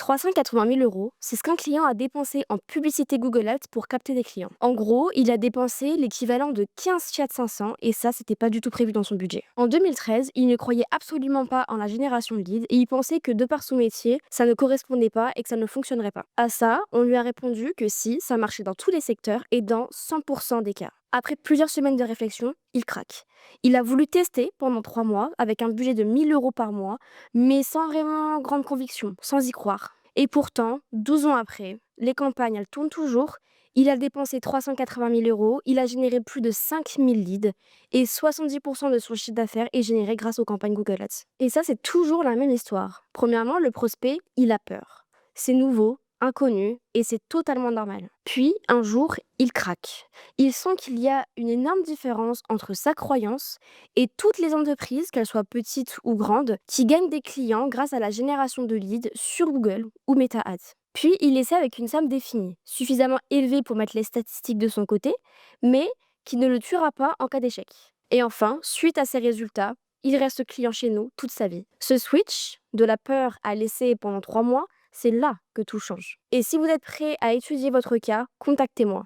380 000 euros, c'est ce qu'un client a dépensé en publicité Google Ads pour capter des clients. En gros, il a dépensé l'équivalent de 15 Fiat 500 et ça, c'était pas du tout prévu dans son budget. En 2013, il ne croyait absolument pas en la génération de leads et il pensait que de par son métier, ça ne correspondait pas et que ça ne fonctionnerait pas. À ça, on lui a répondu que si, ça marchait dans tous les secteurs et dans 100% des cas. Après plusieurs semaines de réflexion, il craque. Il a voulu tester pendant 3 mois avec un budget de 1 000 euros par mois, mais sans vraiment grande conviction, sans y croire. Et pourtant, 12 ans après, les campagnes, elles tournent toujours. Il a dépensé 380 000 euros, il a généré plus de 5 000 leads et 70% de son chiffre d'affaires est généré grâce aux campagnes Google Ads. Et ça, c'est toujours la même histoire. Premièrement, le prospect, il a peur. C'est nouveau, inconnu et c'est totalement normal. Puis, un jour, il craque. Il sent qu'il y a une énorme différence entre sa croyance et toutes les entreprises, qu'elles soient petites ou grandes, qui gagnent des clients grâce à la génération de leads sur Google ou Meta Ads. Puis, il essaie avec une somme définie, suffisamment élevée pour mettre les statistiques de son côté, mais qui ne le tuera pas en cas d'échec. Et enfin, suite à ces résultats, il reste client chez nous toute sa vie. Ce switch, de la peur à l'essai pendant 3 mois, c'est là que tout change. Et si vous êtes prêt à étudier votre cas, contactez-moi.